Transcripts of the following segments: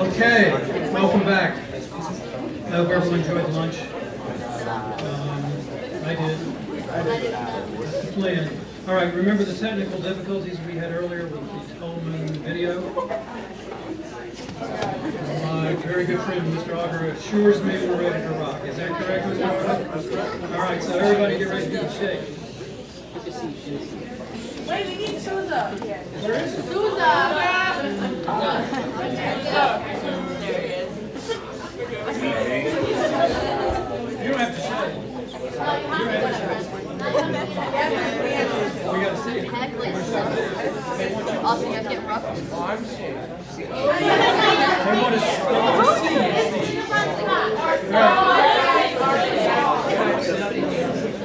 Okay, welcome back. I hope everyone enjoyed lunch. I did. That's the plan. All right, remember the technical difficulties we had earlier with the Toll Moon video? My very good friend, Mr. Auger, assures me we're ready to rock. Is that correct, Mr. Auger? All right, so everybody get ready to do the shake. Wait, we need Souza. Where is it? Souza! You don't have to shake. You don't have to shake. We got to see it. Also, you have to get rough. They want to see it.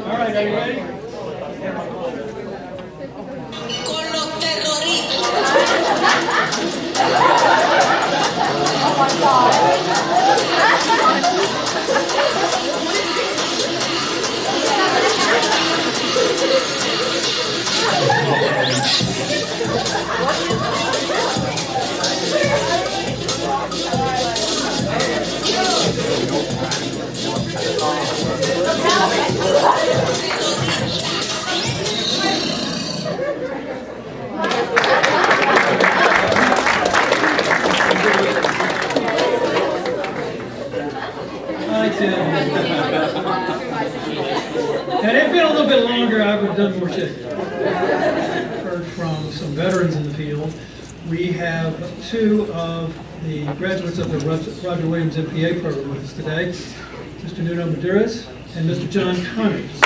All right, are you ready? Con los terroristas. Oh my God. Had it been a little bit longer, I would have done more shaking. Heard from some veterans in the field. We have two of the graduates of the Roger Williams MPA program with us today, Mr. Nuno Medeiros and Mr. John Connors.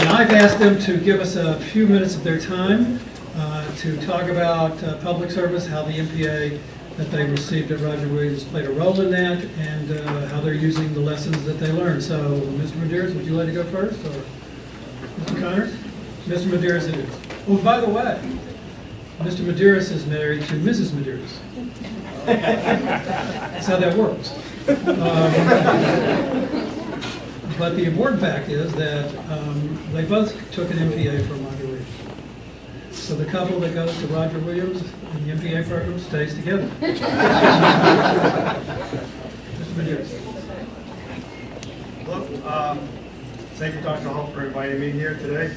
And I've asked them to give us a few minutes of their time to talk about public service, how the MPA that they received at Roger Williams played a role in that, and how they're using the lessons that they learned. So, Mr. Medeiros, would you like to go first, or Mr. Connors? Mr. Medeiros it is. Oh, by the way, Mr. Medeiros is married to Mrs. Medeiros. That's how that works. But the important fact is that they both took an MPA from Roger Williams. So the couple that goes to Roger Williams and the MPA program stays together. Mr. Medeiros. Hello. Thank you, Dr. Hall, for inviting me here today.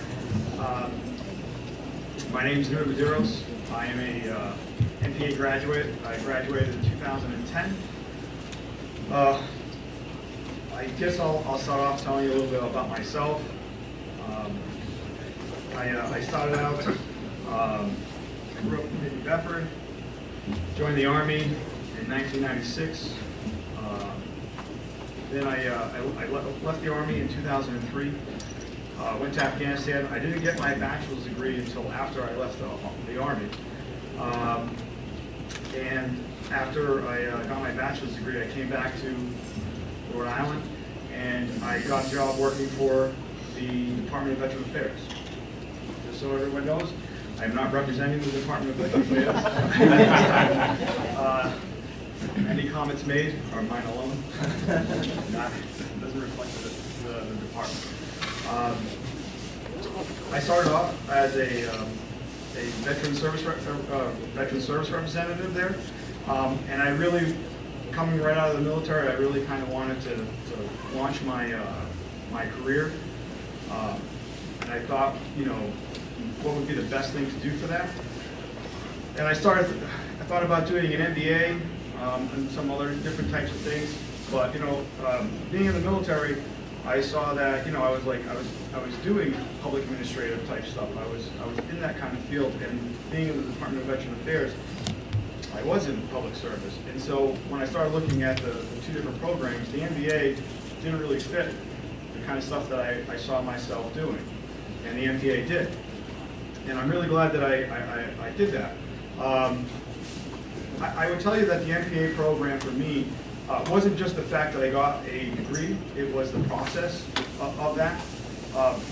My name is Nuno Medeiros. I am a MPA graduate. I graduated in 2010. I guess I'll start off telling you a little bit about myself. I started out, I grew up in New Bedford, joined the Army in 1996. Then I left the Army in 2003, went to Afghanistan. I didn't get my bachelor's degree until after I left the Army. And after I got my bachelor's degree, I came back to Rhode Island, and I got a job working for the Department of Veterans Affairs. Just so everyone knows, I'm not representing the Department of Veterans Affairs. Any comments made are mine alone. Doesn't reflect the department. I started off as a veteran service representative there, and I really, coming right out of the military, I really kind of wanted to launch my my career, and I thought, you know, what would be the best thing to do for that? And I thought about doing an MBA and some other different types of things, but you know, being in the military, I saw that, you know, I was doing public administrative type stuff. I was in that kind of field, and being in the Department of Veterans Affairs, I was in public service. And so when I started looking at the two different programs, the MBA didn't really fit the kind of stuff that I saw myself doing, and the MPA did. And I'm really glad that I did that. I would tell you that the MPA program for me wasn't just the fact that I got a degree, it was the process of that.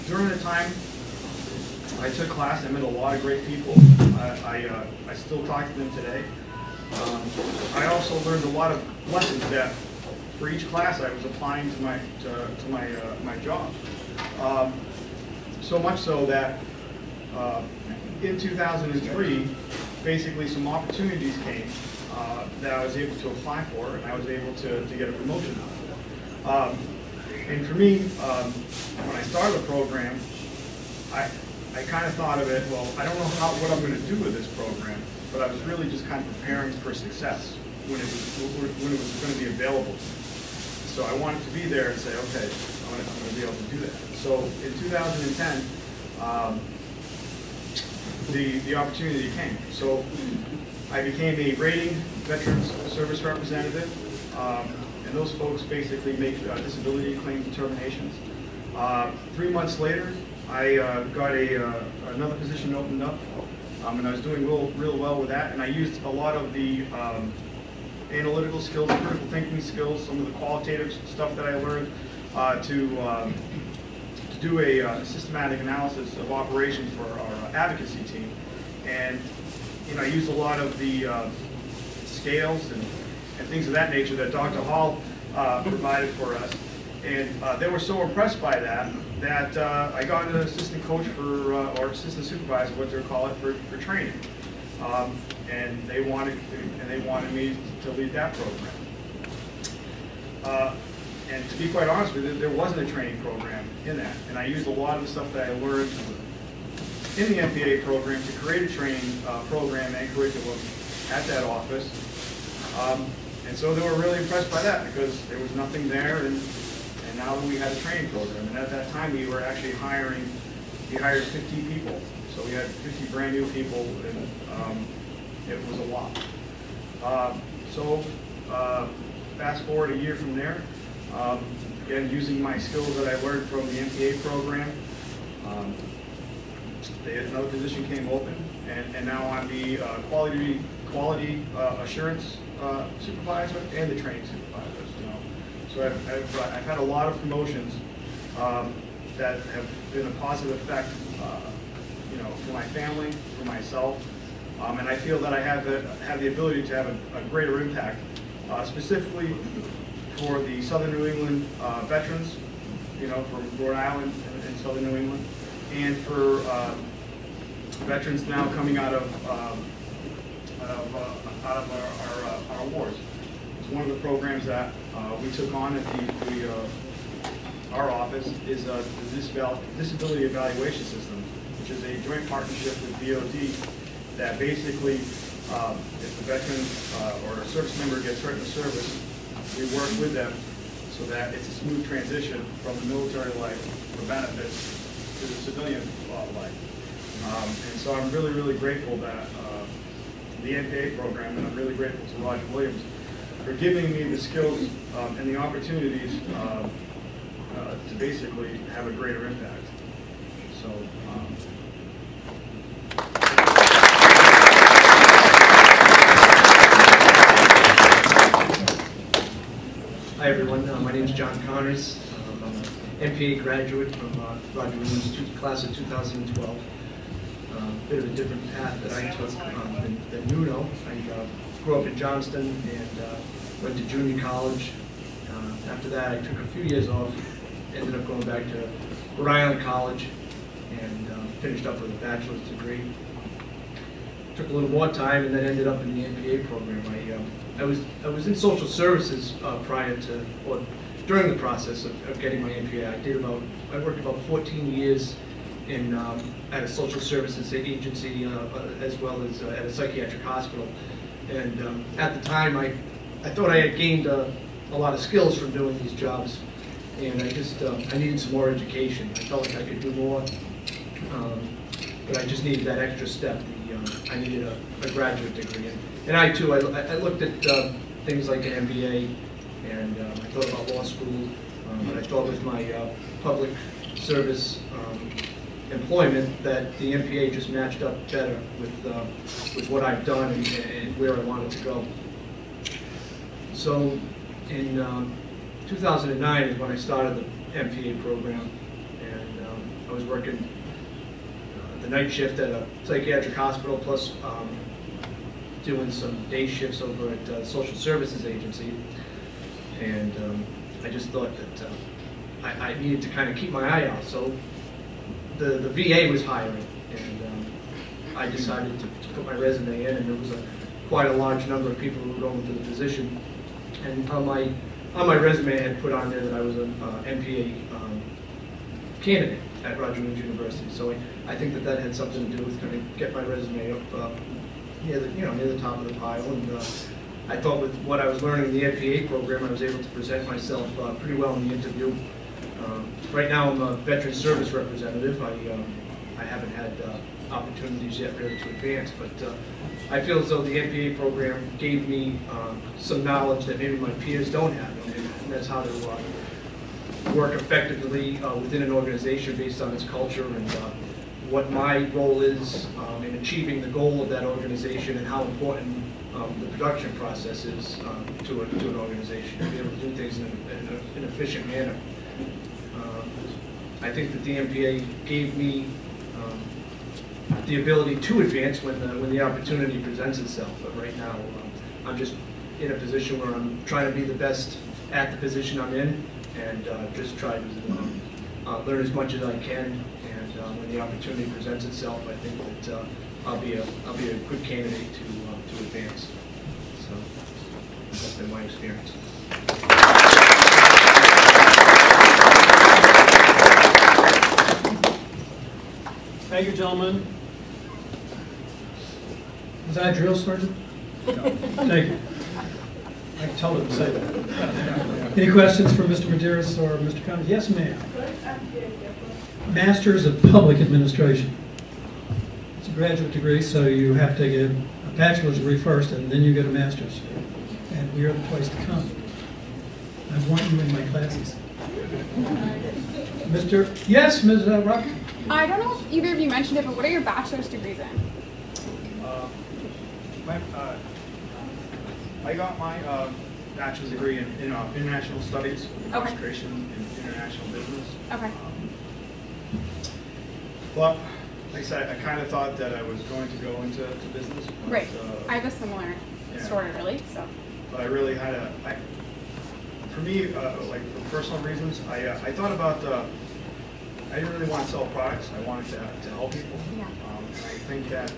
During the time I took class, I met a lot of great people. I still talk to them today. I also learned a lot of lessons that for each class I was applying to my job. So much so that in 2003, basically some opportunities came that I was able to apply for, and I was able to get a promotion out of it. And for me, when I started the program, I kind of thought of it, well, I don't know what I'm going to do with this program, but I was really just kind of preparing for success when it was going to be available. So I wanted to be there and say, okay, I'm going to be able to do that. So in 2010, the opportunity came. So I became a rating Veterans Service Representative, and those folks basically make disability claim determinations. 3 months later, I got another position opened up, and I was doing real well with that, and I used a lot of the analytical skills, critical thinking skills, some of the qualitative stuff that I learned to do a systematic analysis of operations for our advocacy team. And I used a lot of the scales and things of that nature that Dr. Hall provided for us. And they were so impressed by that I got an assistant coach or assistant supervisor, what they call it, for training. And they wanted me to lead that program. And to be quite honest with you, there wasn't a training program in that. And I used a lot of the stuff that I learned in the MPA program to create a training program and curriculum at that office. And so they were really impressed by that because there was nothing there, and now we had a training program. And at that time we were actually we hired 50 people. So we had 50 brand new people, and it was a lot. So fast forward a year from there, again, using my skills that I learned from the MPA program, another position came open, and now I'm the quality assurance supervisor and the training supervisor. So I've had a lot of promotions that have been a positive effect, for my family, for myself, and I feel that I have the ability to have a greater impact, specifically for the Southern New England veterans, from Rhode Island and Southern New England, and for veterans now coming out of our wars. It's one of the programs that we took on at our office is the Disability Evaluation System, which is a joint partnership with DOD that basically, if the veteran or a service member gets hurt in the service, we work with them so that it's a smooth transition from the military life for benefits to the civilian life. And so I'm really, really grateful that the MPA program, and I'm really grateful to Roger Williams for giving me the skills and the opportunities to basically have a greater impact. So. Hi everyone, my name is John Connors. I'm an MPA graduate from Roger Williams class of 2012. Bit of a different path that I took than Nuno. I grew up in Johnston and went to junior college. After that I took a few years off, ended up going back to Rhode Island College and finished up with a bachelor's degree. Took a little more time and then ended up in the MPA program. I was in social services prior to, or during the process of getting my MPA. I worked about 14 years at a social services agency as well as at a psychiatric hospital. And at the time, I thought I had gained a lot of skills from doing these jobs, and I needed some more education. I felt like I could do more, but I just needed that extra step. I needed a graduate degree, and I too. I looked at things like an MBA, and I thought about law school, but I thought with my public service employment that the MPA just matched up better with what I've done and where I wanted to go. So in 2009 is when I started the MPA program, and I was working the night shift at a psychiatric hospital, plus doing some day shifts over at the social services agency. And I just thought that I needed to kind of keep my eye out. So the VA was hiring, and I decided to put my resume in, and there was quite a large number of people who were going for the position. And on my resume, I had put on there that I was an MPA candidate at Roger Williams University. So I think that had something to do with kind of get my resume up near the top of the pile. And I thought with what I was learning in the MPA program, I was able to present myself pretty well in the interview. Right now, I'm a veteran service representative. I haven't had opportunities yet really to advance, but I feel as though the MPA program gave me some knowledge that maybe my peers don't have, and that's how to work effectively within an organization based on its culture and what my role is in achieving the goal of that organization and how important the production process is to an organization, to be able to do things in an efficient manner. I think that the MPA gave me the ability to advance when the opportunity presents itself. But right now, I'm just in a position where I'm trying to be the best at the position I'm in, and just try to learn as much as I can. And when the opportunity presents itself, I think that I'll be a good candidate to advance. So that's been my experience. Thank you, gentlemen. Was I a drill sergeant? No. Thank you. I told him to say that. Any questions for Mr. Medeiros or Mr. Connors? Yes, ma'am. Masters of Public Administration. It's a graduate degree, so you have to get a bachelor's degree first, and then you get a master's. And we are the place to come. I want you in my classes. Yes, Ms. Rock? I don't know if either of you mentioned it, but what are your bachelor's degrees in? I got my bachelor's degree in international studies, concentration in international business. Okay. Well, like I said, I kind of thought that I was going to go into business. But, Right. I have a similar story, really. So. But I really had for me, like for personal reasons, I thought about I didn't really want to sell products. I wanted to help people. Yeah. And I think that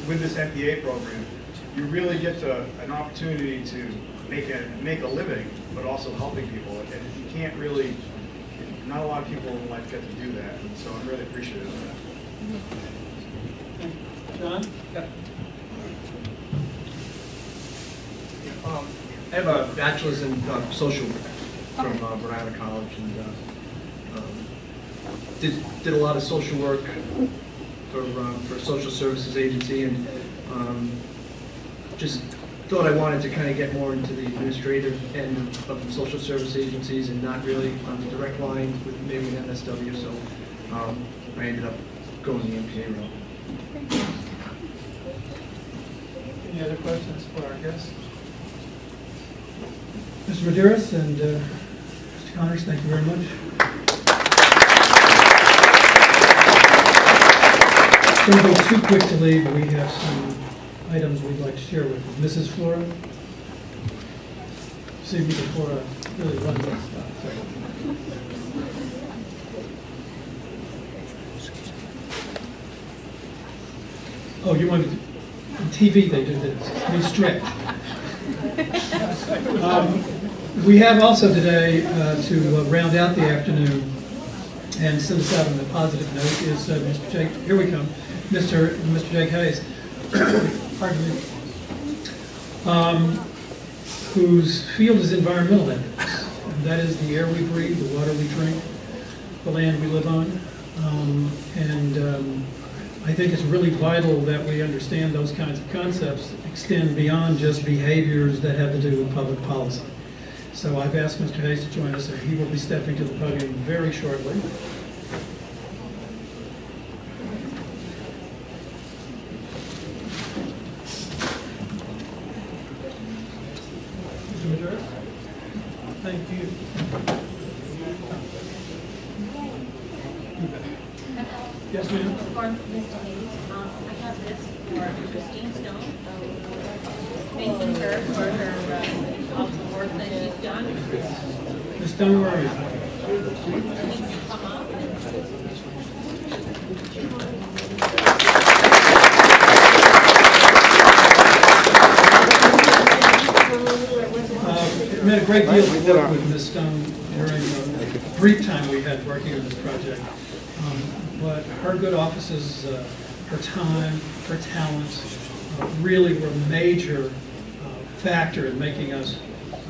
with this MPA program, you really get an opportunity to make a living, but also helping people. And you can't really, not a lot of people in life get to do that. And so I'm really appreciative of that. John? Yeah. I have a bachelor's in social work from Rhode Island College, and did a lot of social work for social services agency, and just thought I wanted to kind of get more into the administrative end of the social service agencies and not really on the direct line with maybe an MSW, so I ended up going the MPA route. Any other questions for our guests? Mr. Medeiros and Mr. Connors, thank you very much. Don't go too quick to leave. We have some items we'd like to share with you. Mrs. Flora? See if Mrs. Flora really runs this stuff. Oh, you wanted to, on TV they do this. We stretch. We have also today, to round out the afternoon and send us out on a positive note, is Mr. Jake, here we come, Mr. Jake Hayes, pardon me, whose field is environmental ethics. And that is the air we breathe, the water we drink, the land we live on. I think it's really vital that we understand those kinds of concepts extend beyond just behaviors that have to do with public policy. So I've asked Mr. Hayes to join us, and he will be stepping to the podium very shortly. Mr. Medeiros? Thank you. Yes, ma'am. For Mr. Hayes, I have this for Christine Stone, thanking her for her awesome work that she's done. Ms. Stone, where are you? Come up. had a great deal of work with Ms. Stone during the brief time we had working on this project. But her good offices, her time, her talents really were a major factor in making us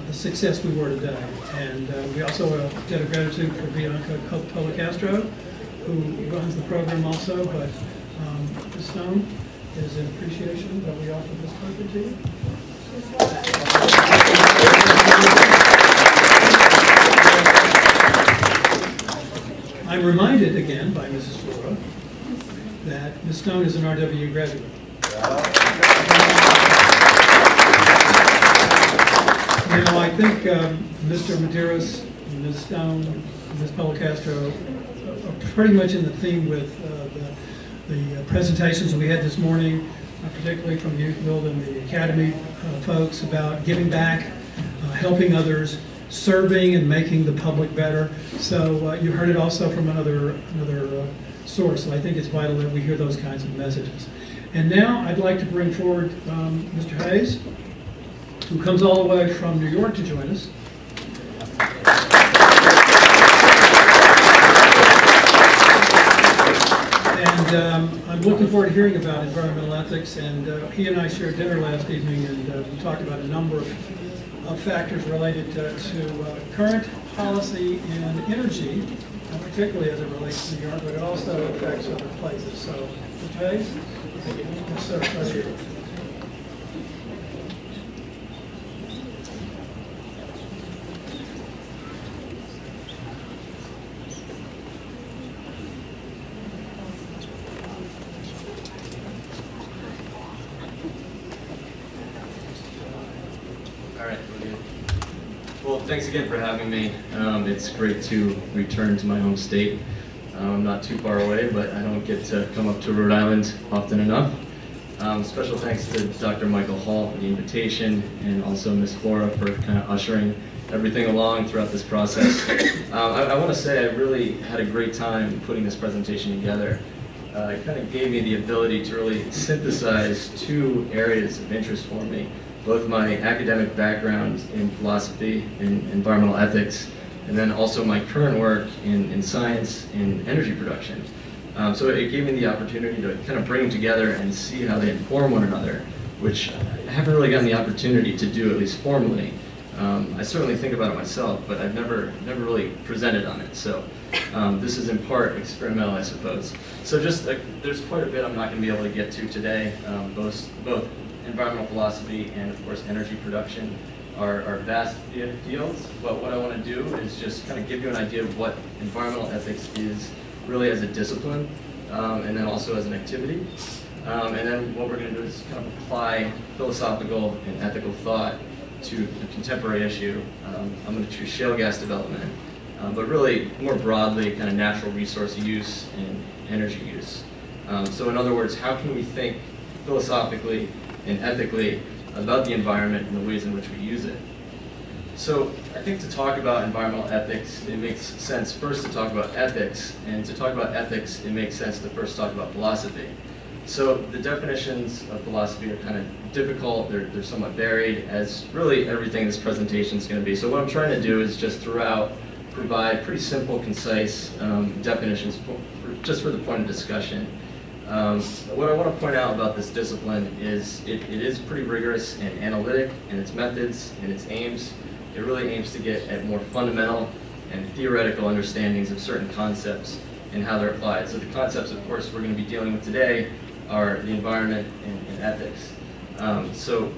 the success we were today. And we also did a gratitude for Bianca Policastro, who runs the program also. But Ms. Stone, is an appreciation that we offer this project to you. I'm reminded again by Mrs. Flora that Ms. Stone is an RW graduate. You know, I think Mr. Medeiros, Ms. Stone, Ms. Policastro are pretty much in the theme with the presentations we had this morning, particularly from Youth Build and the Academy folks, about giving back, helping others, serving and making the public better. So you heard it also from another source. So I think it's vital that we hear those kinds of messages. And now I'd like to bring forward Mr. Hayes, who comes all the way from New York to join us. And I'm looking forward to hearing about environmental ethics. And he and I shared dinner last evening, and we talked about a number of factors related to current policy in energy, particularly as it relates to New York, but it also affects other places. So, Mr. Hayes? Yes, sir. Right here. Well, thanks again for having me. It's great to return to my home state. I'm not too far away, but I don't get to come up to Rhode Island often enough. Special thanks to Dr. Michael Hall for the invitation, and also Ms. Flora for kind of ushering everything along throughout this process. I want to say I really had a great time putting this presentation together. It kind of gave me the ability to really synthesize two areas of interest for me. Both my academic background in philosophy and environmental ethics, and then also my current work in science in energy production. So it gave me the opportunity to kind of bring them together and see how they inform one another, which I haven't really gotten the opportunity to do, at least formally. I certainly think about it myself, but I've never really presented on it. So this is in part experimental, I suppose. So just there's quite a bit I'm not going to be able to get to today, both environmental philosophy and, of course, energy production are vast fields, but what I want to do is just kind of give you an idea of what environmental ethics is really as a discipline, and then also as an activity. And then what we're going to do is kind of apply philosophical and ethical thought to the contemporary issue. I'm going to choose shale gas development, but really more broadly kind of natural resource use and energy use. So in other words, how can we think philosophically and ethically about the environment and the ways in which we use it? So I think to talk about environmental ethics, it makes sense first to talk about ethics, and to talk about ethics, it makes sense to first talk about philosophy. So the definitions of philosophy are kind of difficult, they're somewhat varied, as really everything in this presentation is going to be. So what I'm trying to do is just throughout provide pretty simple, concise definitions just for the point of discussion. What I want to point out about this discipline is it is pretty rigorous and analytic in its methods and its aims. It really aims to get at more fundamental and theoretical understandings of certain concepts and how they're applied. So the concepts, of course, we're going to be dealing with today are the environment and ethics. So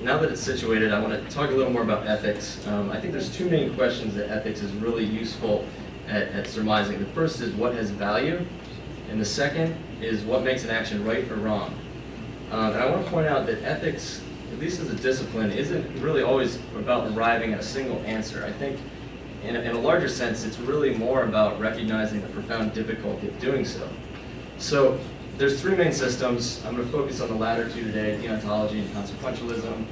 now that it's situated, I want to talk a little more about ethics. I think there's two main questions that ethics is really useful at surmising. The first is what has value, and the second is what makes an action right or wrong. And I want to point out that ethics, at least as a discipline, isn't really always about arriving at a single answer. I think in a larger sense, it's really more about recognizing the profound difficulty of doing so. So there's three main systems. I'm going to focus on the latter two today, deontology and consequentialism.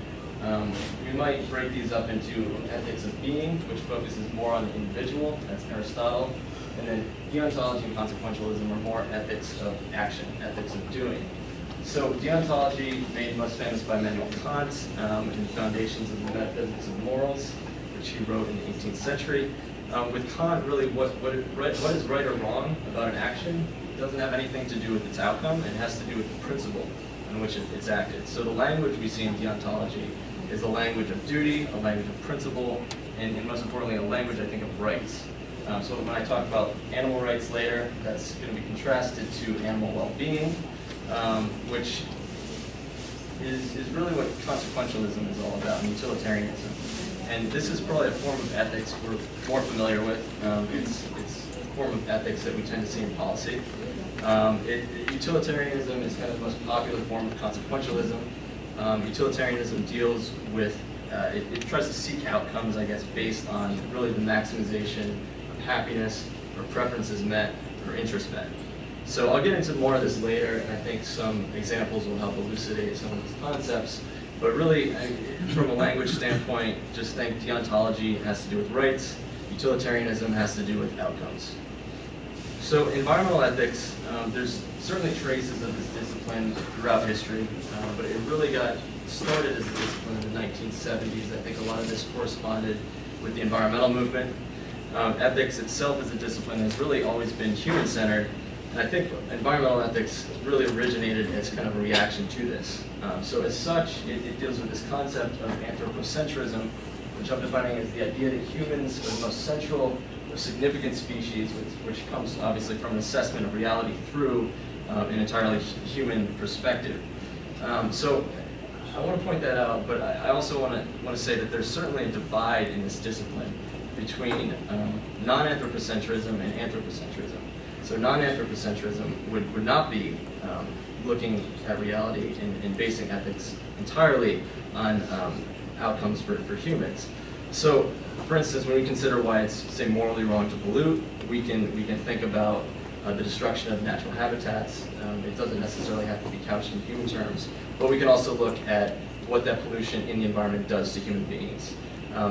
We might break these up into ethics of being, which focuses more on the individual, that's Aristotle, and then deontology and consequentialism are more ethics of action, ethics of doing. So deontology, made most famous by Immanuel Kant, in the Foundations of the Metaphysics of Morals, which he wrote in the 18th century. With Kant, really what is right or wrong about an action doesn't have anything to do with its outcome, and has to do with the principle in which it's acted. So the language we see in deontology is a language of duty, a language of principle, and most importantly, a language, I think, of rights. So when I talk about animal rights later, that's going to be contrasted to animal well-being, which is really what consequentialism is all about, and utilitarianism. And this is probably a form of ethics we're more familiar with. It's a form of ethics that we tend to see in policy. Utilitarianism is kind of the most popular form of consequentialism. Utilitarianism deals with, it tries to seek outcomes, I guess, based on really the maximization of happiness, or preferences met, or interests met. So I'll get into more of this later, and I think some examples will help elucidate some of these concepts. But really, from a language standpoint, just think deontology has to do with rights, utilitarianism has to do with outcomes. So environmental ethics, there's certainly traces of this discipline throughout history, but it really got started as a discipline in the 1970s. I think a lot of this corresponded with the environmental movement. Ethics itself as a discipline has really always been human-centered, and I think environmental ethics really originated as kind of a reaction to this. So as such, it deals with this concept of anthropocentrism, which I'm defining as the idea that humans are the most central or significant species, which comes obviously from an assessment of reality through an entirely human perspective. So I want to point that out, but I also want to say that there's certainly a divide in this discipline between non-anthropocentrism and anthropocentrism. So non-anthropocentrism would not be looking at reality and basing ethics entirely on outcomes for humans. So, for instance, when we consider why it's, say, morally wrong to pollute, we can think about the destruction of natural habitats. It doesn't necessarily have to be couched in human terms, but we can also look at what that pollution in the environment does to human beings.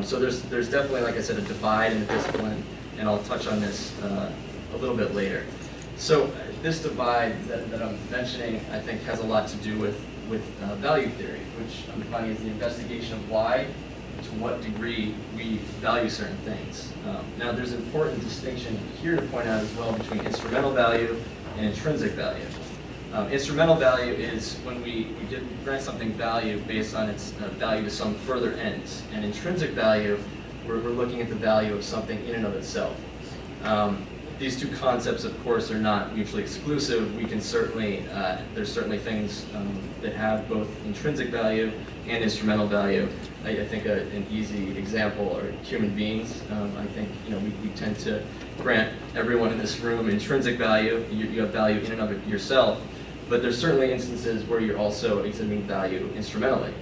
So there's definitely, like I said, a divide in the discipline, and I'll touch on this a little bit later. So this divide that I'm mentioning, I think, has a lot to do with value theory, which I'm defining as the investigation of why, to what degree we value certain things. Now, there's an important distinction here to point out as well between instrumental value and intrinsic value. Instrumental value is when we grant something value based on its value to some further ends. And intrinsic value, we're looking at the value of something in and of itself. These two concepts, of course, are not mutually exclusive. We can certainly, there's certainly things that have both intrinsic value and instrumental value. I think an easy example are human beings. I think we tend to grant everyone in this room intrinsic value. You have value in and of it yourself, but there's certainly instances where you're also exhibiting value instrumentally.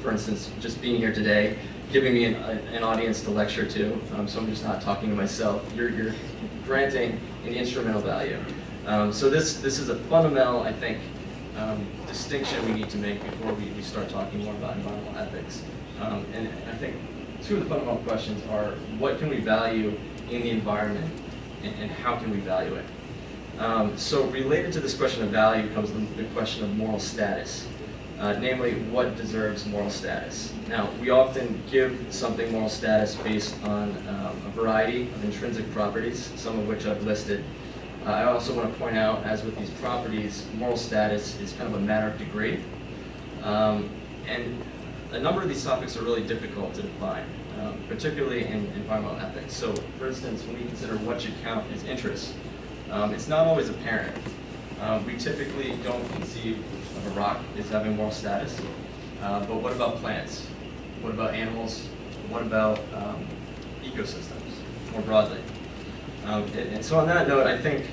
For instance, just being here today, giving me an audience to lecture to, so I'm just not talking to myself. You're granting an instrumental value. So this is a fundamental, I think, distinction we need to make before we start talking more about environmental ethics. And I think two of the fundamental questions are, what can we value in the environment, and how can we value it? So related to this question of value comes the question of moral status. Namely, what deserves moral status? Now, we often give something moral status based on a variety of intrinsic properties, some of which I've listed. I also want to point out, as with these properties, moral status is kind of a matter of degree. And a number of these topics are really difficult to define, particularly in environmental ethics. So, for instance, when we consider what should count as interest, it's not always apparent. We typically don't conceive of a rock as having moral status, but what about plants? What about animals? What about ecosystems, more broadly? And so on that note, I think,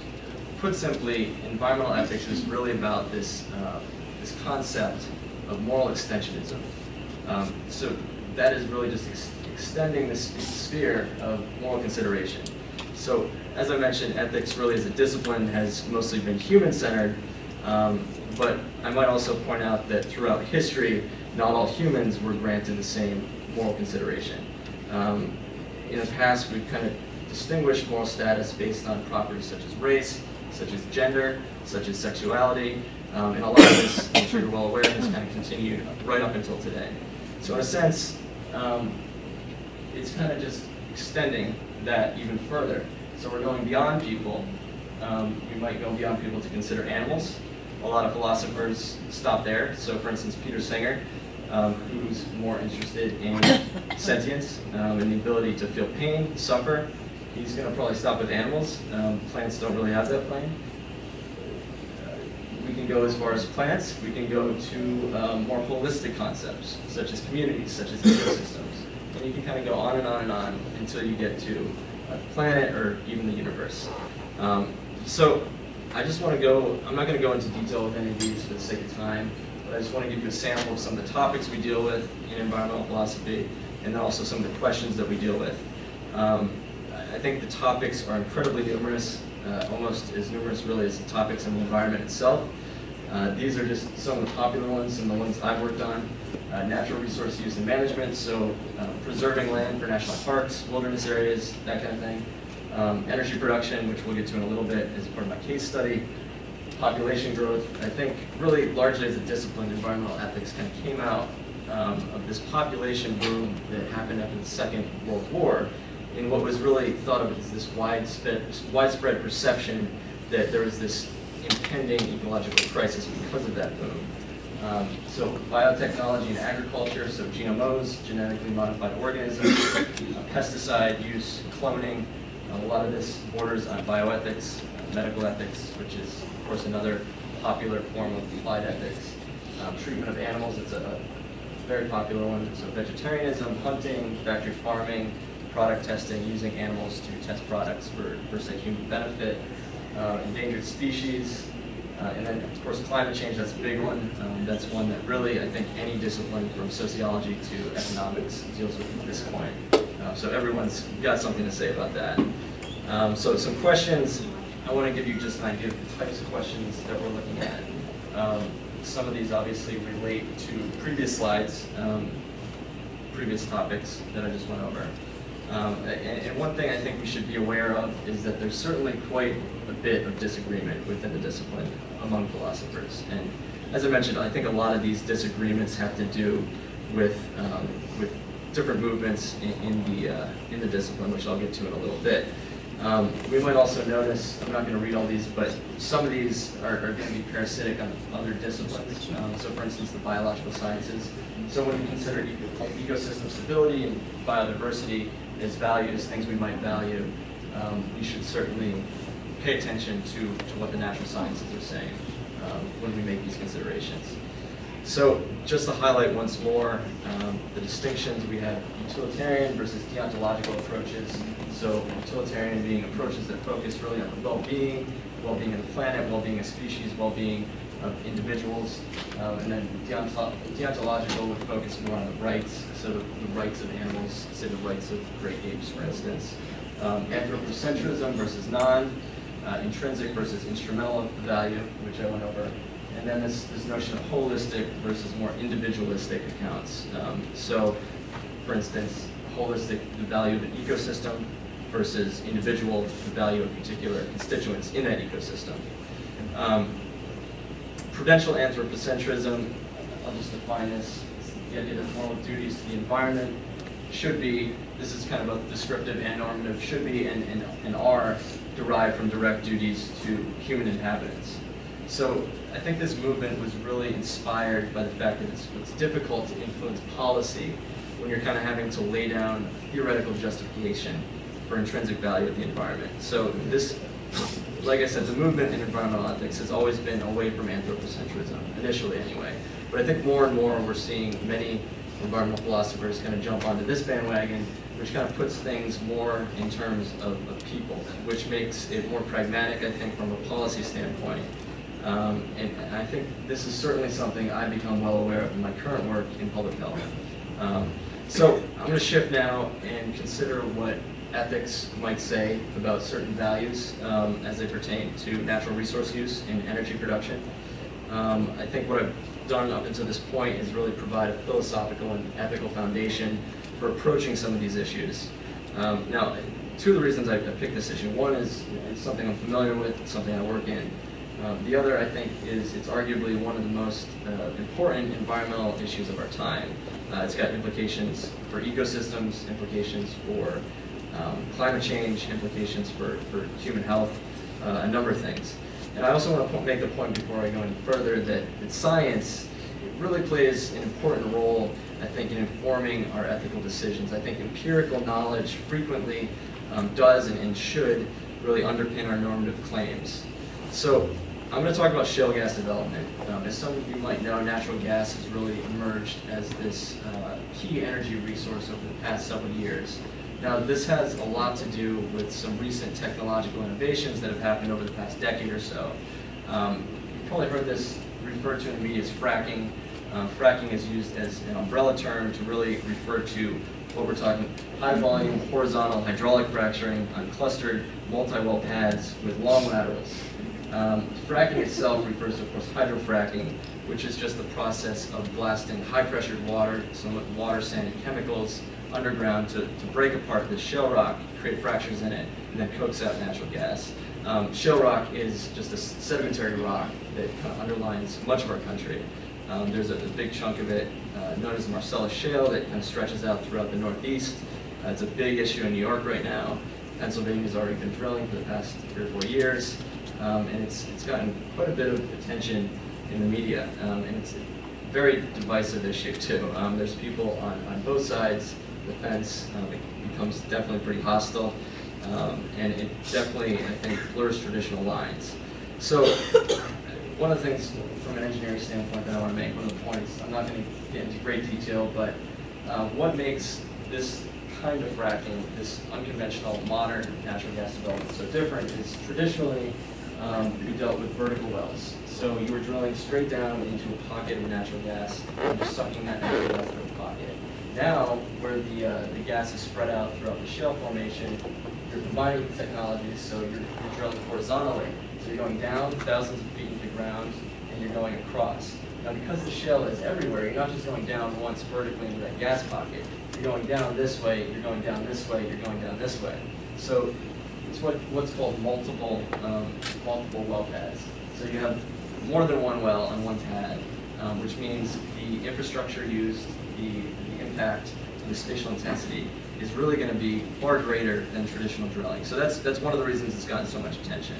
put simply, environmental ethics is really about this concept of moral extensionism. So that is really just extending this sphere of moral consideration. So as I mentioned, ethics really as a discipline has mostly been human-centered, but I might also point out that throughout history, not all humans were granted the same moral consideration. In the past, we've kind of distinguished moral status based on properties such as race, such as gender, such as sexuality, and a lot of this, I'm sure you're well aware, has kind of continued right up until today. So in a sense, it's kind of just extending that even further. So we're going beyond people. We might go beyond people to consider animals. A lot of philosophers stop there. So for instance, Peter Singer, who's more interested in sentience and the ability to feel pain, suffer, he's going to probably stop with animals. Plants don't really have that plane. We can go as far as plants. We can go to more holistic concepts, such as communities, such as ecosystems. And you can kind of go on and on and on until you get to a planet or even the universe. So I just want to go, I'm not going to go into detail with any of these for the sake of time, but I just want to give you a sample of some of the topics we deal with in environmental philosophy, and then also some of the questions that we deal with. I think the topics are incredibly numerous, almost as numerous really as the topics in the environment itself. These are just some of the popular ones, some of the ones I've worked on. Natural resource use and management, so preserving land for national parks, wilderness areas, that kind of thing. Energy production, which we'll get to in a little bit as part of my case study. Population growth. I think really largely as a discipline, environmental ethics kind of came out of this population boom that happened after the Second World War, in what was really thought of as this widespread perception that there was this impending ecological crisis because of that boom. So biotechnology and agriculture, so GMOs, genetically modified organisms, pesticide use, cloning. A lot of this borders on bioethics, medical ethics, which is, of course, another popular form of applied ethics. Treatment of animals, it's a very popular one. So vegetarianism, hunting, factory farming, product testing, using animals to test products for say, human benefit, endangered species, and then, of course, climate change, that's a big one. That's one that really, I think, any discipline from sociology to economics deals with at this point. So everyone's got something to say about that. So some questions, I want to give you just an idea of the types of questions that we're looking at. Some of these obviously relate to previous slides, previous topics that I just went over. And one thing I think we should be aware of is that there's certainly quite a bit of disagreement within the discipline among philosophers. And as I mentioned, I think a lot of these disagreements have to do with different movements in the discipline, which I'll get to in a little bit. We might also notice, I'm not going to read all these, but some of these are going to be parasitic on other disciplines. So for instance, the biological sciences. So when we consider ecosystem stability and biodiversity as values, things we might value, we should certainly pay attention to what the natural sciences are saying when we make these considerations. So just to highlight once more the distinctions, we have utilitarian versus deontological approaches. So utilitarian being approaches that focus really on the well-being of the planet, well-being of species, well-being of individuals, and then deontological would focus more on the rights, so the rights of animals, say the rights of great apes, for instance. Anthropocentrism versus intrinsic versus instrumental value, which I went over. And then this notion of holistic versus more individualistic accounts. So, for instance, holistic, the value of an ecosystem, versus individual, the value of particular constituents in that ecosystem. Prudential anthropocentrism, I'll just define this, it's the idea that moral duties to the environment should be, this is kind of both descriptive and normative, should be and are derived from direct duties to human inhabitants. So I think this movement was really inspired by the fact that it's difficult to influence policy when you're kind of having to lay down theoretical justification for intrinsic value of the environment. So this, like I said, the movement in environmental ethics has always been away from anthropocentrism, initially anyway. But I think more and more we're seeing many environmental philosophers kind of jump onto this bandwagon, which kind of puts things more in terms of people, which makes it more pragmatic, I think, from a policy standpoint. And I think this is certainly something I've become well aware of in my current work in public health. So I'm going to shift now and consider what ethics might say about certain values as they pertain to natural resource use and energy production. I think what I've done up until this point is really provide a philosophical and ethical foundation for approaching some of these issues. Now, two of the reasons I picked this issue. One is it's something I'm familiar with, it's something I work in. The other, I think, is it's arguably one of the most important environmental issues of our time. It's got implications for ecosystems, implications for climate change, implications for human health, a number of things. And I also want to make the point before I go any further that science really plays an important role, I think, in informing our ethical decisions. I think empirical knowledge frequently does and should really underpin our normative claims. So I'm going to talk about shale gas development. As some of you might know, natural gas has really emerged as this key energy resource over the past several years. Now, this has a lot to do with some recent technological innovations that have happened over the past decade or so. You've probably heard this referred to in the media as fracking. Fracking is used as an umbrella term to really refer to what we're talking high volume, horizontal hydraulic fracturing on clustered multi-well pads with long laterals. Fracking itself refers to, of course, hydrofracking, which is just the process of blasting high-pressured water, some water, sand, and chemicals underground to break apart the shale rock, create fractures in it, and then coax out natural gas. Shale rock is just a sedimentary rock that kind of underlines much of our country. There's a big chunk of it known as the Marcellus Shale that kind of stretches out throughout the Northeast. It's a big issue in New York right now. Pennsylvania's already been drilling for the past 3 or 4 years, and it's gotten quite a bit of attention in the media, and it's a very divisive issue too. There's people on both sides of the fence. It becomes definitely pretty hostile, and it definitely, I think, blurs traditional lines. So one of the things from an engineering standpoint that I want to make, one of the points, I'm not going to get into great detail, but what makes this kind of fracking, this unconventional modern natural gas development so different is traditionally we dealt with vertical wells. So you were drilling straight down into a pocket of natural gas and just sucking that natural gas from the pocket. Now, where the gas is spread out throughout the shale formation, you're combining technologies, so you're drilling horizontally. So you're going down thousands of feet into the ground, and you're going across. Now, because the shale is everywhere, you're not just going down once vertically into that gas pocket. You're going down this way, you're going down this way, you're going down this way. So it's what's called multiple well pads. So you have more than one well on one pad, which means the infrastructure used, the impact, and the spatial intensity is really going to be far greater than traditional drilling. So that's one of the reasons it's gotten so much attention.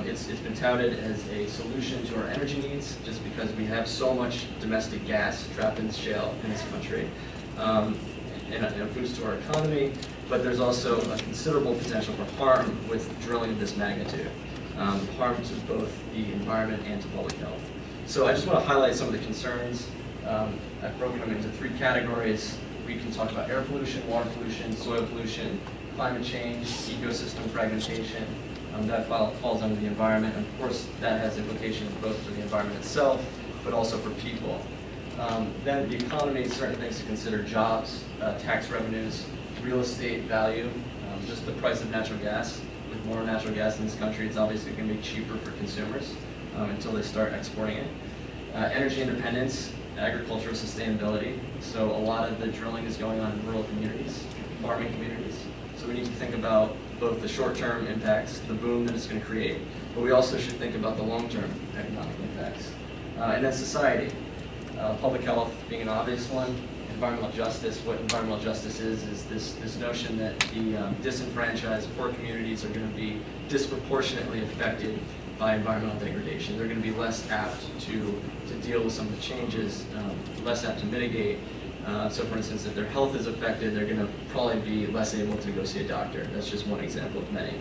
It's been touted as a solution to our energy needs, just because we have so much domestic gas trapped in shale in this country, and a boost to our economy. But there's also a considerable potential for harm with drilling of this magnitude, harm to both the environment and to public health. So I just want to highlight some of the concerns. I've broken them into 3 categories. We can talk about air pollution, water pollution, soil pollution, climate change, ecosystem fragmentation. That falls under the environment. Of course, that has implications both for the environment itself, but also for people. Then the economy, certain things to consider: jobs, tax revenues, real estate value, just the price of natural gas. With more natural gas in this country, it's obviously going to be cheaper for consumers until they start exporting it. Energy independence, agricultural sustainability. So a lot of the drilling is going on in rural communities, farming communities. So we need to think about both the short-term impacts, the boom that it's going to create, but we also should think about the long-term economic impacts. And then society, public health being an obvious one, environmental justice. What environmental justice is this notion that the disenfranchised poor communities are going to be disproportionately affected by environmental degradation. They're going to be less apt to deal with some of the changes, less apt to mitigate. So for instance, if their health is affected, they're going to probably be less able to go see a doctor. That's just one example of many.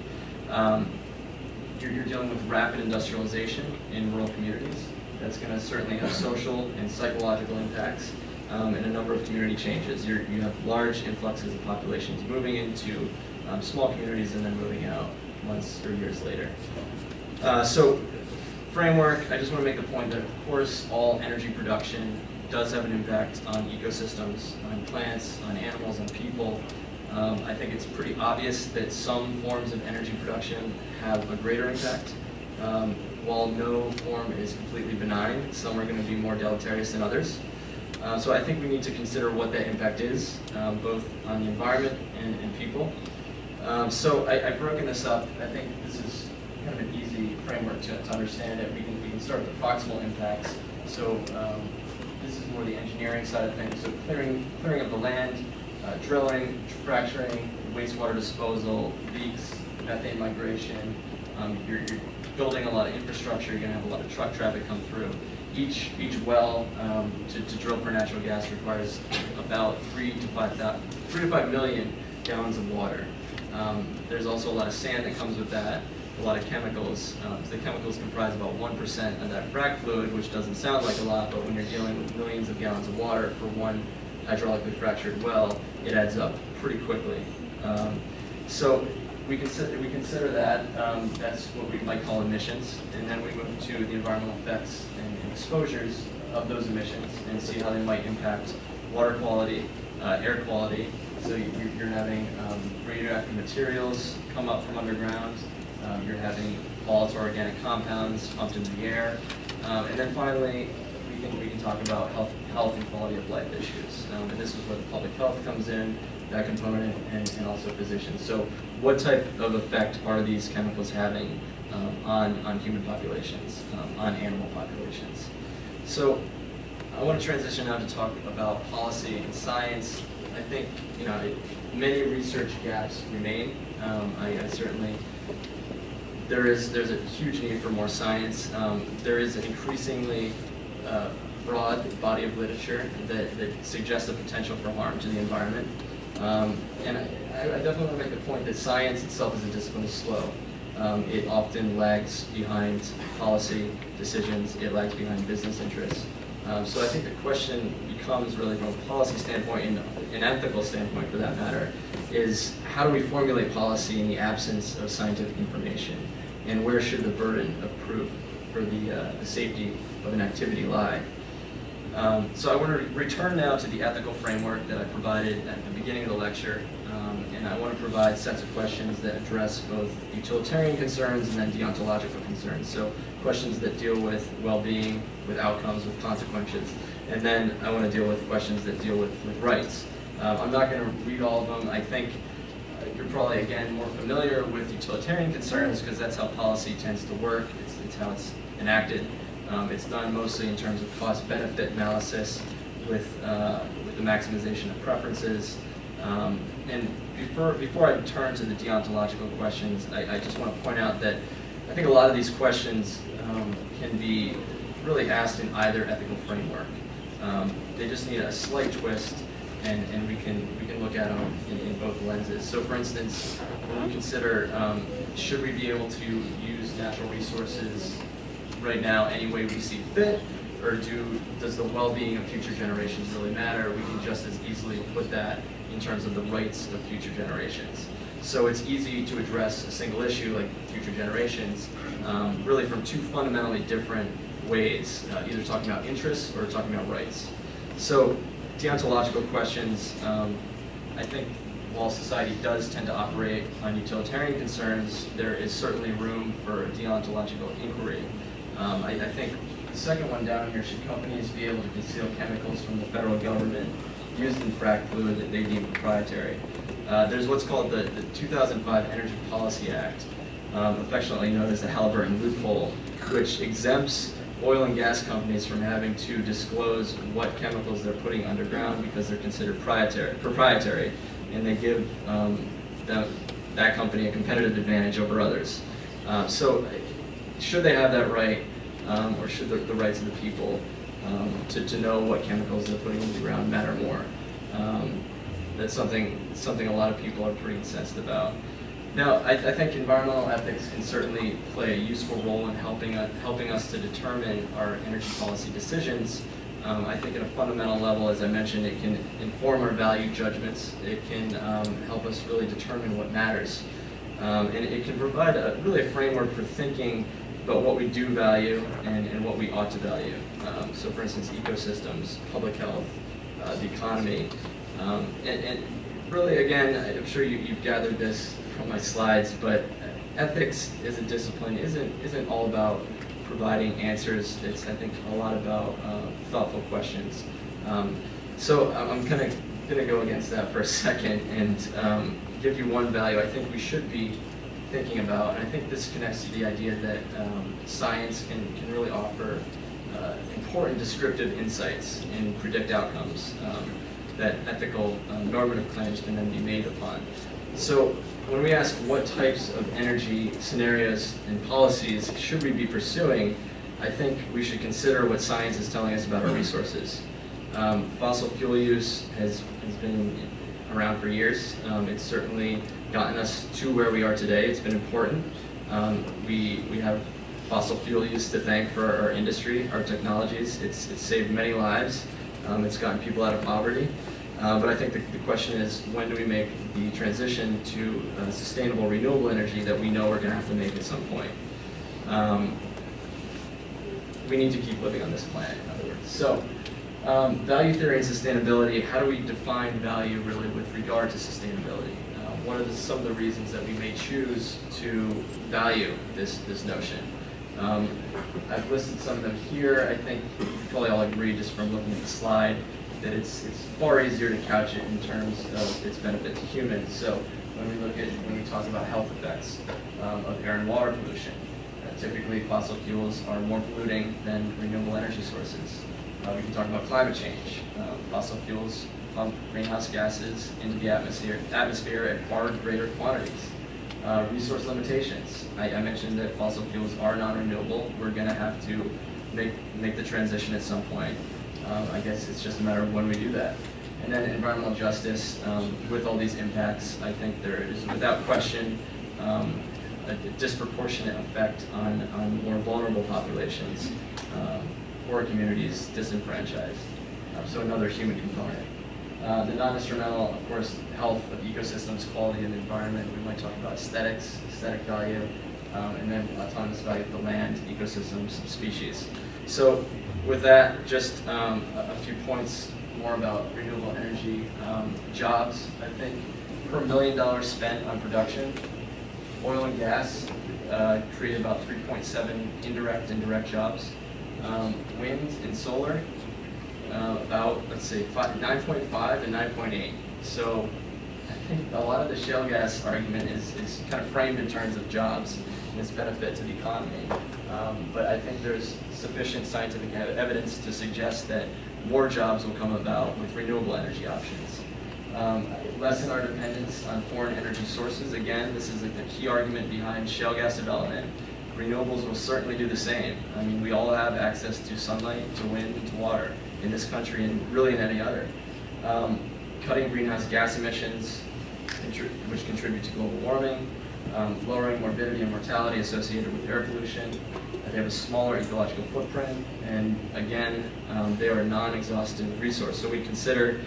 You're dealing with rapid industrialization in rural communities. That's going to certainly have social and psychological impacts, and a number of community changes. You have large influxes of populations moving into small communities and then moving out months or years later. So framework, I just want to make the point that, of course, all energy production does have an impact on ecosystems, on plants, on animals, on people. I think it's pretty obvious that some forms of energy production have a greater impact. While no form is completely benign, some are going to be more deleterious than others. So I think we need to consider what that impact is, both on the environment and people. So I've broken this up. I think this is kind of an easy framework to understand it. We can start with the proximal impacts. So this is more the engineering side of things. So clearing of the land, drilling, fracturing, wastewater disposal, leaks, methane migration. You're building a lot of infrastructure. You're going to have a lot of truck traffic come through. Each well to drill for natural gas requires about 3 to 5 million gallons of water. There's also a lot of sand that comes with that, a lot of chemicals. The chemicals comprise about 1% of that frac fluid, which doesn't sound like a lot, but when you're dealing with millions of gallons of water for one hydraulically fractured well, it adds up pretty quickly. So we consider that, that's what we might call emissions, and then we move to the environmental effects and exposures of those emissions and see how they might impact water quality, air quality. So you're having radioactive materials come up from underground, you're having volatile organic compounds pumped into the air, and then finally we can talk about health and quality of life issues. And this is where the public health comes in, that component, and also physicians. So what type of effect are these chemicals having on human populations, on animal populations? So I want to transition now to talk about policy and science. I think many research gaps remain. I certainly, there's a huge need for more science. There is an increasingly broad body of literature that suggests the potential for harm to the environment. And I definitely want to make the point that science itself as a discipline is slow. It often lags behind policy decisions. It lags behind business interests. So I think the question becomes really from a policy standpoint and an ethical standpoint for that matter, is how do we formulate policy in the absence of scientific information? And where should the burden of proof for the safety of an activity lie? So I want to return now to the ethical framework that I provided at the beginning of the lecture, and I want to provide sets of questions that address both utilitarian concerns and then deontological concerns. So questions that deal with well-being, with outcomes, with consequences, and then I want to deal with questions that deal with rights. I'm not going to read all of them. I think you're probably, again, more familiar with utilitarian concerns because that's how policy tends to work. It's how it's enacted. It's done mostly in terms of cost-benefit analysis with the maximization of preferences. And before I turn to the deontological questions, I just want to point out that I think a lot of these questions can be really asked in either ethical framework. They just need a slight twist, and we can look at them in both lenses. So for instance, when we consider should we be able to use natural resources right now any way we see fit, or does the well-being of future generations really matter? We can just as easily put that in terms of the rights of future generations. So it's easy to address a single issue like future generations really from two fundamentally different ways, either talking about interests or talking about rights. So deontological questions, I think while society does tend to operate on utilitarian concerns, there is certainly room for deontological inquiry. I think the second one down here, should companies be able to conceal chemicals from the federal government used in frac fluid that they deem proprietary? There's what's called the 2005 Energy Policy Act, affectionately known as the Halliburton loophole, which exempts oil and gas companies from having to disclose what chemicals they're putting underground because they're considered proprietary, and they give that company a competitive advantage over others. So should they have that right, or should the rights of the people to know what chemicals they're putting in the ground matter more? That's something a lot of people are pretty incensed about. Now, I think environmental ethics can certainly play a useful role in helping us to determine our energy policy decisions. I think at a fundamental level, as I mentioned, it can inform our value judgments. It can help us really determine what matters. And it can provide really a framework for thinking about what we do value and what we ought to value. So for instance, ecosystems, public health, the economy. And really, again, I'm sure you've gathered this from my slides, but ethics as a discipline isn't all about providing answers. It's, I think, a lot about thoughtful questions. So I'm kind of going to go against that for a second and give you one value I think we should be thinking about, and I think this connects to the idea that science can really offer important descriptive insights and predict outcomes that ethical normative claims can then be made upon. So when we ask what types of energy scenarios and policies should we be pursuing, I think we should consider what science is telling us about our resources. Fossil fuel use has been around for years. It's certainly gotten us to where we are today. It's been important. We have fossil fuel use to thank for our industry, our technologies. It's saved many lives. It's gotten people out of poverty. But I think the question is, when do we make the transition to sustainable renewable energy that we know we're going to have to make at some point? We need to keep living on this planet, in other words. So, value theory and sustainability, how do we define value really with regard to sustainability? What are some of the reasons that we may choose to value this notion? I've listed some of them here. I think you probably all agree just from looking at the slide that it's far easier to couch it in terms of its benefit to humans. So when we talk about health effects of air and water pollution, typically fossil fuels are more polluting than renewable energy sources. We can talk about climate change. Fossil fuels pump greenhouse gases into the atmosphere at far greater quantities. Resource limitations. I mentioned that fossil fuels are non-renewable. We're going to have to make the transition at some point. I guess it's just a matter of when we do that. And then environmental justice, with all these impacts, I think there is without question a disproportionate effect on more vulnerable populations, poor communities, disenfranchised. So another human component. The non-instrumental, of course, health of ecosystems, quality of the environment. We might talk about aesthetics, aesthetic value, and then autonomous value of the land, ecosystems, species. So with that, just a few points more about renewable energy. Jobs, I think, per $1 million spent on production. Oil and gas create about 3.7 indirect and direct jobs. Wind and solar, about, let's say, 9.5 and 9.8. So I think a lot of the shale gas argument is kind of framed in terms of jobs and its benefit to the economy. But I think there's sufficient scientific evidence to suggest that more jobs will come about with renewable energy options. Lessen our dependence on foreign energy sources. Again, this is like the key argument behind shale gas development. Renewables will certainly do the same. I mean, we all have access to sunlight, to wind, to water in this country and really in any other. Cutting greenhouse gas emissions, which contribute to global warming, lowering morbidity and mortality associated with air pollution. They have a smaller ecological footprint, and again, they are a non-exhaustive resource. So we consider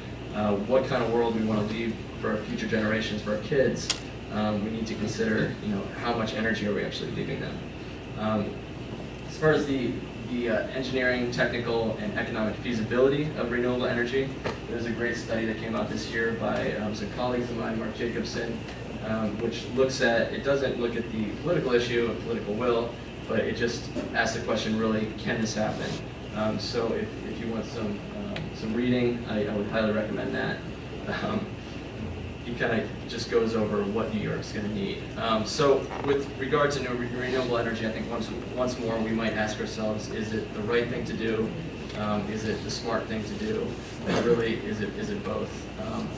what kind of world we want to leave for our future generations, for our kids. We need to consider, how much energy are we actually leaving them. As far as the engineering, technical, and economic feasibility of renewable energy, there's a great study that came out this year by some colleagues of mine, Mark Jacobson, which looks at, it doesn't look at the political issue of political will, but it just asks the question, really, can this happen? So if you want some reading, I would highly recommend that. He kind of just goes over what New York's going to need. So with regard to renewable energy, I think once more we might ask ourselves, is it the right thing to do? Is it the smart thing to do? And really, is it both?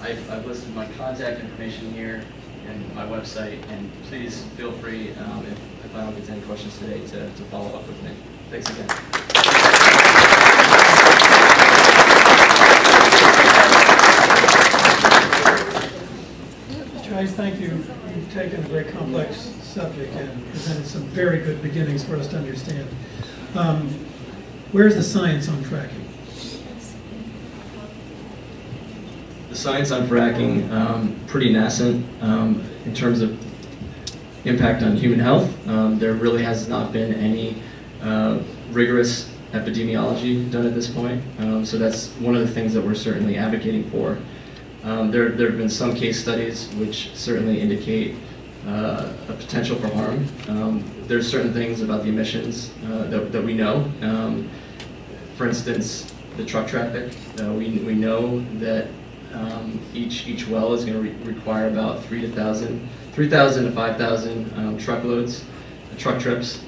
I've listed my contact information here and my website, and please feel free, if I don't get to any questions today, to follow up with me. Thanks again. Guys, thank you. You've taken a very complex subject and presented some very good beginnings for us to understand. Where's the science on fracking? The science on fracking, pretty nascent in terms of impact on human health. There really has not been any rigorous epidemiology done at this point. So that's one of the things that we're certainly advocating for. There have been some case studies which certainly indicate a potential for harm. There's certain things about the emissions that we know. For instance, the truck traffic. We know that each well is going to require about 3,000 to 5,000 truckloads truck trips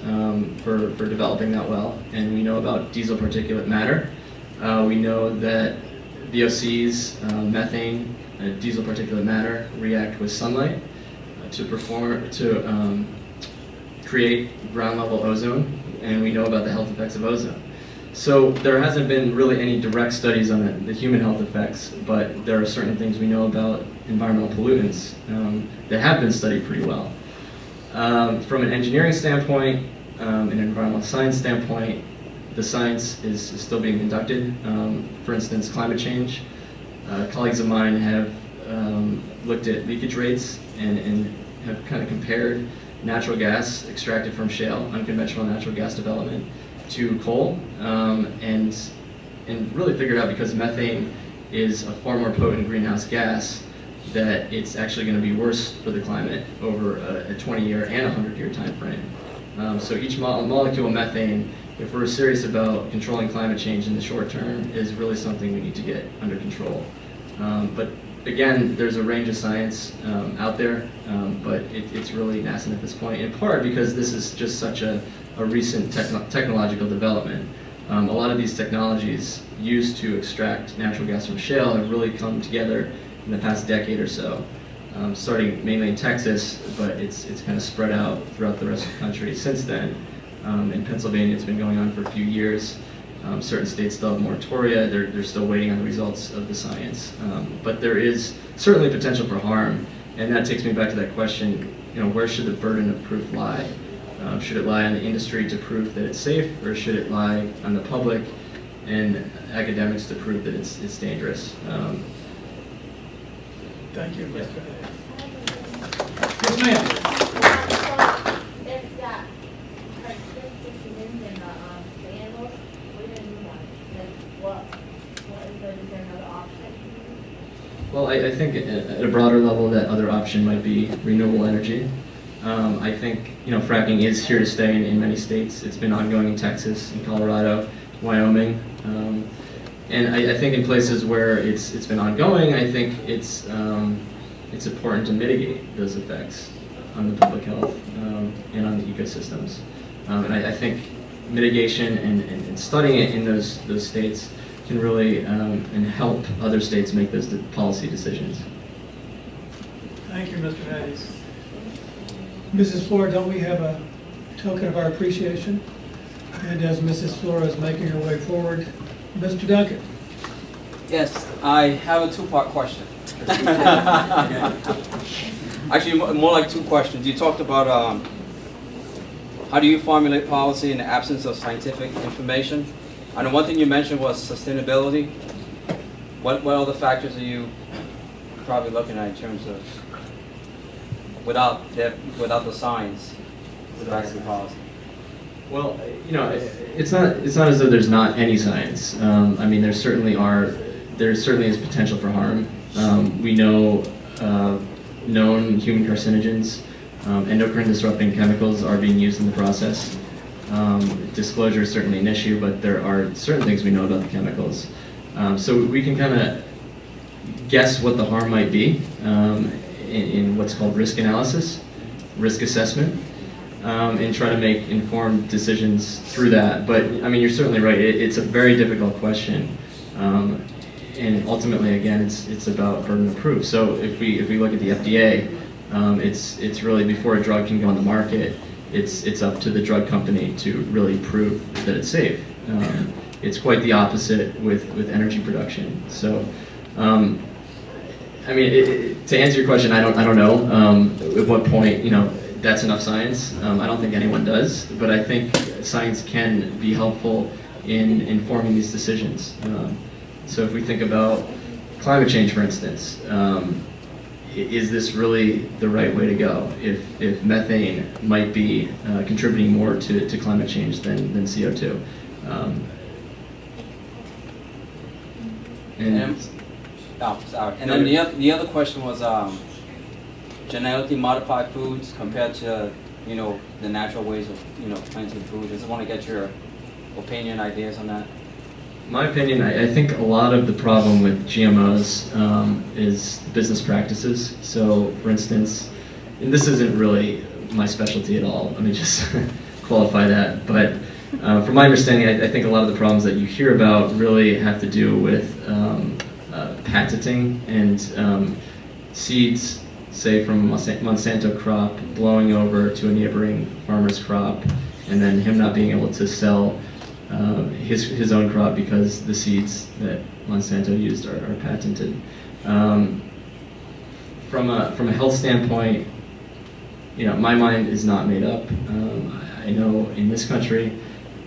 for developing that well, and we know about diesel particulate matter. We know that VOCs, methane, diesel particulate matter react with sunlight to create ground level ozone, and we know about the health effects of ozone. So there hasn't been really any direct studies on the human health effects, but there are certain things we know about environmental pollutants that have been studied pretty well. From an engineering standpoint, an environmental science standpoint, the science is still being conducted. For instance, climate change. Colleagues of mine have looked at leakage rates and have kind of compared natural gas extracted from shale, unconventional natural gas development, to coal, and really figured out, because methane is a far more potent greenhouse gas, that it's actually going to be worse for the climate over a 20-year and a 100-year time frame. So each molecule of methane, if we're serious about controlling climate change in the short term, is really something we need to get under control. But again, there's a range of science out there, but it's really nascent at this point, in part because this is just such a recent technological development. A lot of these technologies used to extract natural gas from shale have really come together in the past decade or so, starting mainly in Texas, but it's kind of spread out throughout the rest of the country since then. In Pennsylvania, it's been going on for a few years. Certain states still have moratoria. They're still waiting on the results of the science. But there is certainly potential for harm, and that takes me back to that question, where should the burden of proof lie? Should it lie on the industry to prove that it's safe, or should it lie on the public and academics to prove that it's dangerous? Thank you, Yeah. Mr. Hayes. Yes, ma'am. There's that participants in the animals, we didn't want, is there another option? Well, I think at a broader level, that other option might be renewable energy. I think fracking is here to stay in many states. It's been ongoing in Texas, in Colorado, Wyoming, and I think in places where it's been ongoing, I think it's important to mitigate those effects on the public health and on the ecosystems. And I think mitigation and studying it in those states can really and help other states make those policy decisions. Thank you, Mr. Hayes. Mrs. Flora, don't we have a token of our appreciation? And as Mrs. Flora is making her way forward, Mr. Duncan. Yes, I have a two-part question. Actually, more like two questions. You talked about how do you formulate policy in the absence of scientific information? And one thing you mentioned was sustainability. What other factors are you probably looking at in terms of without the science, with regards to policy? Well, it's not as though there's not any science. I mean, there certainly is potential for harm. We know known human carcinogens, endocrine disrupting chemicals are being used in the process. Disclosure is certainly an issue, but there are certain things we know about the chemicals. So we can kind of guess what the harm might be in what's called risk analysis, risk assessment, and try to make informed decisions through that. But I mean, you're certainly right. It's a very difficult question, and ultimately, again, it's about burden of proof. So if we look at the FDA, it's really, before a drug can go on the market, it's up to the drug company to really prove that it's safe. It's quite the opposite with energy production. So, I mean, to answer your question, I don't know at what point that's enough science. I don't think anyone does, but I think science can be helpful in informing these decisions. So if we think about climate change, for instance, is this really the right way to go? If methane might be contributing more to climate change than CO2. And then the other question was genetically modified foods compared to the natural ways of planting food. I just want to get your opinion, ideas on that. My opinion, I think a lot of the problem with GMOs is business practices. So, for instance, and this isn't really my specialty at all. Let me just qualify that. But from my understanding, I think a lot of the problems that you hear about really have to do with patenting and seeds, say from a Monsanto crop, blowing over to a neighboring farmer's crop, and then him not being able to sell his own crop because the seeds that Monsanto used are patented. From a health standpoint, my mind is not made up. I know in this country,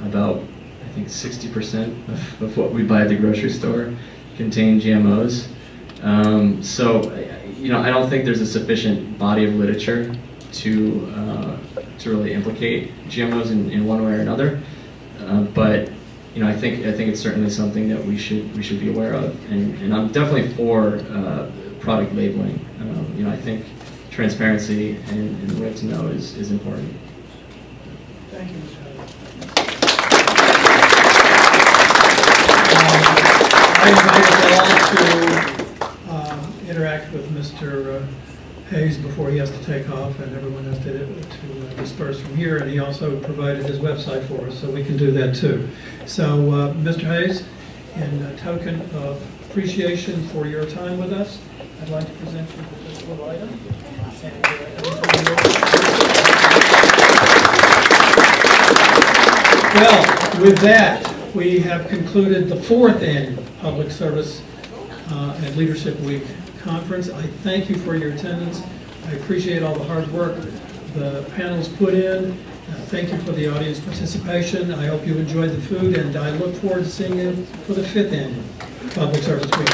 about I think 60% of what we buy at the grocery store contain GMOs. So I don't think there's a sufficient body of literature to really implicate GMOs in one way or another. But I think it's certainly something that we should be aware of, and I'm definitely for product labeling. I think transparency and the right to know is important. Thank you, Mr. Hayes. I invite us all to interact with Mr. Hayes before he has to take off, and everyone has to disperse from here. And he also provided his website for us, so we can do that too. So, Mr. Hayes, in a token of appreciation for your time with us, I'd like to present you with this little item. Well, with that, we have concluded the 4th annual Public Service and Leadership Week conference. I thank you for your attendance. I appreciate all the hard work the panels put in. Thank you for the audience participation. I hope you enjoyed the food, and I look forward to seeing you for the 5th annual Public Service Week.